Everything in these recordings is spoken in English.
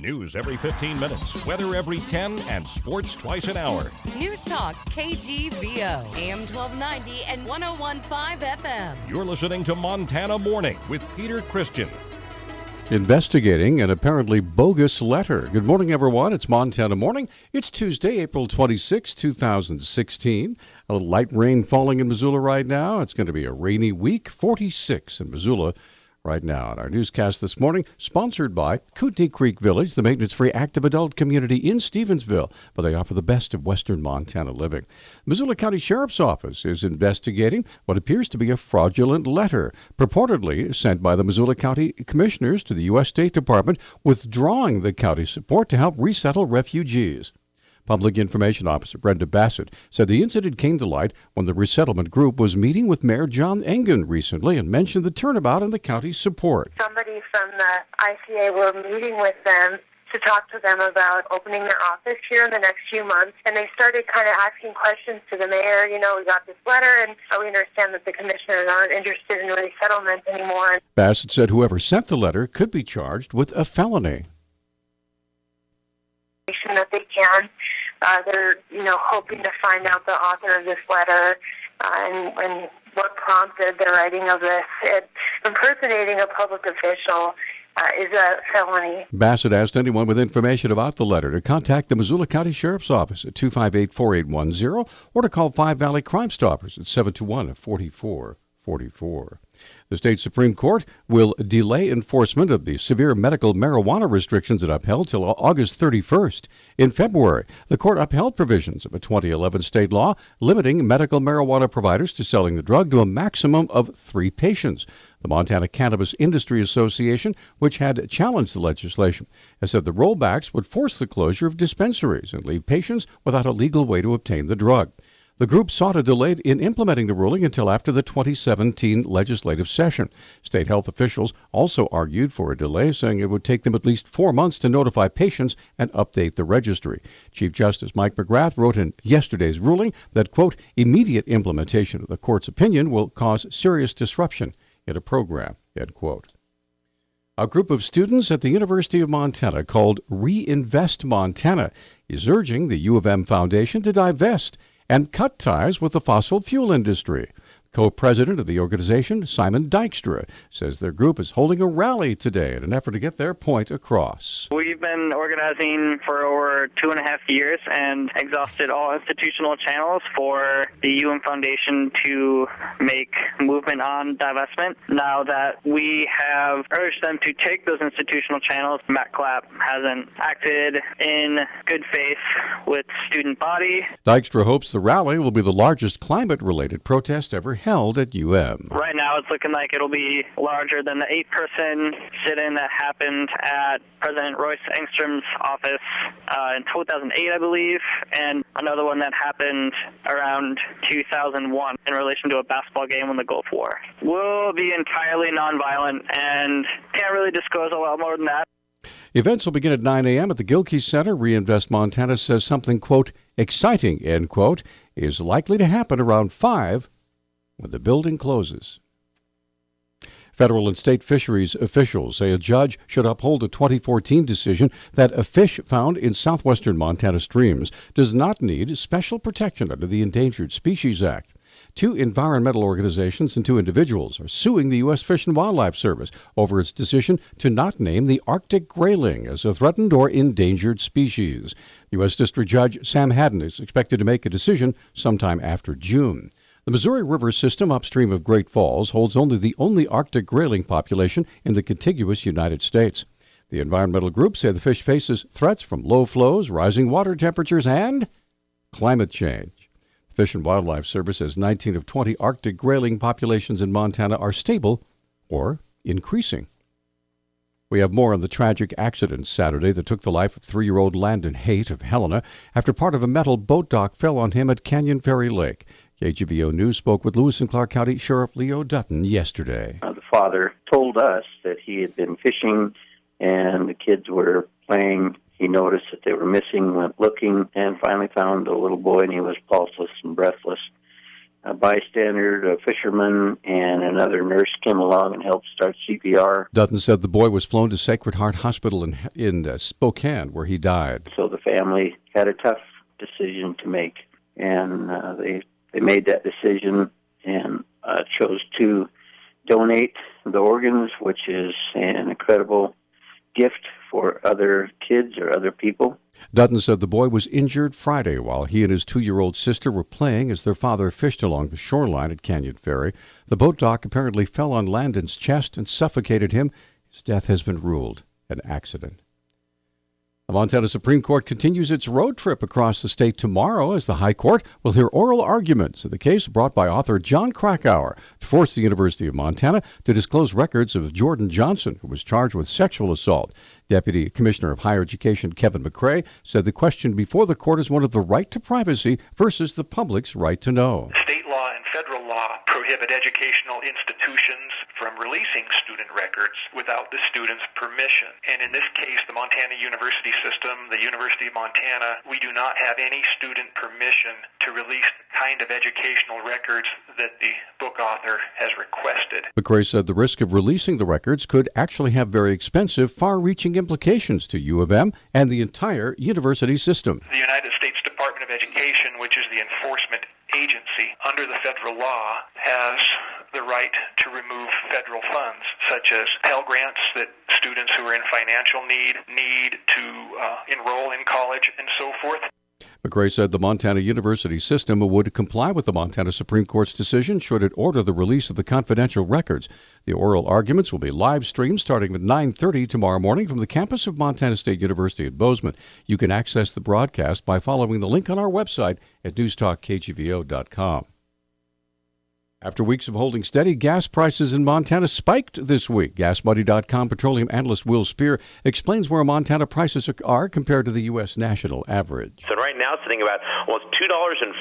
News every 15 minutes, weather every 10, and sports twice an hour. Newstalk, KGVO, AM 1290 and 101.5 FM. You're listening to Montana Morning with Peter Christian. Investigating an apparently bogus letter. Good morning, everyone. It's Montana Morning. It's Tuesday, April 26, 2016. A little light rain falling in Missoula right now. It's going to be a rainy week. 46 in Missoula right now. And our newscast this morning, sponsored by Kootenai Creek Village, the maintenance-free active adult community in Stevensville, but they offer the best of western Montana living. Missoula County Sheriff's Office is investigating what appears to be a fraudulent letter, purportedly sent by the Missoula County Commissioners to the U.S. State Department, withdrawing the county's support to help resettle refugees. Public Information Officer Brenda Bassett said the incident came to light when the resettlement group was meeting with Mayor John Engen recently and mentioned the turnabout in the county's support. Somebody from the ICA were meeting with them to talk to them about opening their office here in the next few months, and they started kind of asking questions to the mayor. You know, we got this letter, and we understand that the commissioners aren't interested in resettlement anymore. Bassett said whoever sent the letter could be charged with a felony. That they can. They're, hoping to find out the author of this letter and what prompted the writing of this. Impersonating a public official is a felony. Bassett asked anyone with information about the letter to contact the Missoula County Sheriff's Office at 258-4810 or to call Five Valley Crime Stoppers at 721-4444. The state Supreme Court will delay enforcement of the severe medical marijuana restrictions it upheld till August 31st. In February, the court upheld provisions of a 2011 state law limiting medical marijuana providers to selling the drug to a maximum of 3 patients. The Montana Cannabis Industry Association, which had challenged the legislation, has said the rollbacks would force the closure of dispensaries and leave patients without a legal way to obtain the drug. The group sought a delay in implementing the ruling until after the 2017 legislative session. State health officials also argued for a delay, saying it would take them at least 4 months to notify patients and update the registry. Chief Justice Mike McGrath wrote in yesterday's ruling that, quote, immediate implementation of the court's opinion will cause serious disruption in a program, end quote. A group of students at the University of Montana called Reinvest Montana is urging the U of M Foundation to divest and cut ties with the fossil fuel industry. Co-president of the organization, Simon Dykstra, says their group is holding a rally today in an effort to get their point across. We've been organizing for over 2.5 years and exhausted all institutional channels for the UM Foundation to make movement on divestment. Now that we have urged them to take those institutional channels, Matt Clapp hasn't acted in good faith with student body. Dykstra hopes the rally will be the largest climate-related protest ever held at UM. Right now it's looking like it'll be larger than the 8-person sit-in that happened at President Royce Engstrom's office in 2008, I believe, and another one that happened around 2001 in relation to a basketball game in the Gulf War. We'll be entirely nonviolent and can't really disclose a lot more than that. Events will begin at 9 a.m. at the Gilkey Center. Reinvest Montana says something, quote, exciting, end quote, is likely to happen around 5 when the building closes. Federal and state fisheries officials say a judge should uphold a 2014 decision that a fish found in southwestern Montana streams does not need special protection under the Endangered Species Act. 2 environmental organizations and 2 individuals are suing the U.S. Fish and Wildlife Service over its decision to not name the Arctic grayling as a threatened or endangered species. U.S. District Judge Sam Haddon is expected to make a decision sometime after June. The Missouri River system upstream of Great Falls holds the only Arctic grayling population in the contiguous United States. The environmental groups say the fish faces threats from low flows, rising water temperatures, and climate change. The Fish and Wildlife Service says 19 of 20 Arctic grayling populations in Montana are stable or increasing. We have more on the tragic accident Saturday that took the life of 3-year-old Landon Haight of Helena after part of a metal boat dock fell on him at Canyon Ferry Lake. KGVO News spoke with Lewis and Clark County Sheriff Leo Dutton yesterday. The father told us that he had been fishing and the kids were playing. He noticed that they were missing, went looking, and finally found the little boy, and he was pulseless and breathless. a bystander, a fisherman, and another nurse came along and helped start CPR. Dutton said the boy was flown to Sacred Heart Hospital in Spokane, where he died. So the family had a tough decision to make, and they made that decision and chose to donate the organs, which is an incredible gift for other kids or other people. Dutton said the boy was injured Friday while he and his 2-year-old sister were playing as their father fished along the shoreline at Canyon Ferry. The boat dock apparently fell on Landon's chest and suffocated him. His death has been ruled an accident. The Montana Supreme Court continues its road trip across the state tomorrow as the High Court will hear oral arguments in the case brought by author John Krakauer to force the University of Montana to disclose records of Jordan Johnson, who was charged with sexual assault. Deputy Commissioner of Higher Education Kevin McCrae said the question before the court is one of the right to privacy versus the public's right to know. State law and federal law prohibit educational institutions from releasing student records without the student's permission. And in this case, the Montana University System, the University of Montana, we do not have any student permission to release the kind of educational records that the book author has requested. McCrae said the risk of releasing the records could actually have very expensive, far-reaching implications to U of M and the entire university system. The United States Department of Education, which is the enforcement agency under the federal law, has the right to remove federal funds, such as Pell Grants that students who are in financial need to enroll in college and so forth. McCrae said the Montana University System would comply with the Montana Supreme Court's decision should it order the release of the confidential records. The oral arguments will be live streamed starting at 9:30 tomorrow morning from the campus of Montana State University at Bozeman. You can access the broadcast by following the link on our website at newstalkkgvo.com. After weeks of holding steady, gas prices in Montana spiked this week. GasBuddy.com petroleum analyst Will Spear explains where Montana prices are compared to the U.S. national average. So right now it's sitting about almost $2.05,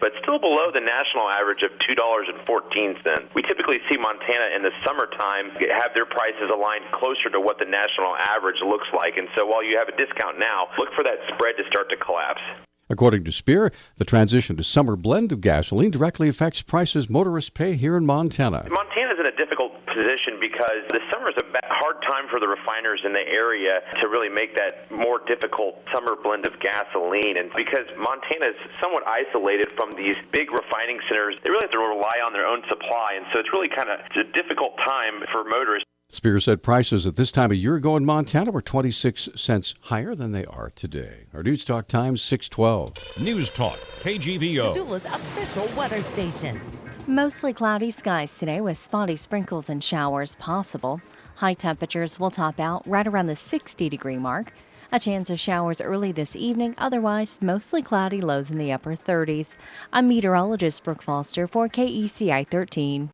but still below the national average of $2.14. We typically see Montana in the summertime have their prices aligned closer to what the national average looks like. And so while you have a discount now, look for that spread to start to collapse. According to Spear, the transition to summer blend of gasoline directly affects prices motorists pay here in Montana. Montana's in a difficult position because the summer is a hard time for the refiners in the area to really make that more difficult summer blend of gasoline. And because Montana is somewhat isolated from these big refining centers, they really have to rely on their own supply. And so it's really kind of a difficult time for motorists. Spear said prices at this time a year ago in Montana were 26 cents higher than they are today. Our Newstalk Times 612. News Talk, KGVO. Missoula's official weather station. Mostly cloudy skies today with spotty sprinkles and showers possible. High temperatures will top out right around the 60-degree mark. A chance of showers early this evening, otherwise mostly cloudy, lows in the upper 30s. I'm meteorologist Brooke Foster for KECI 13.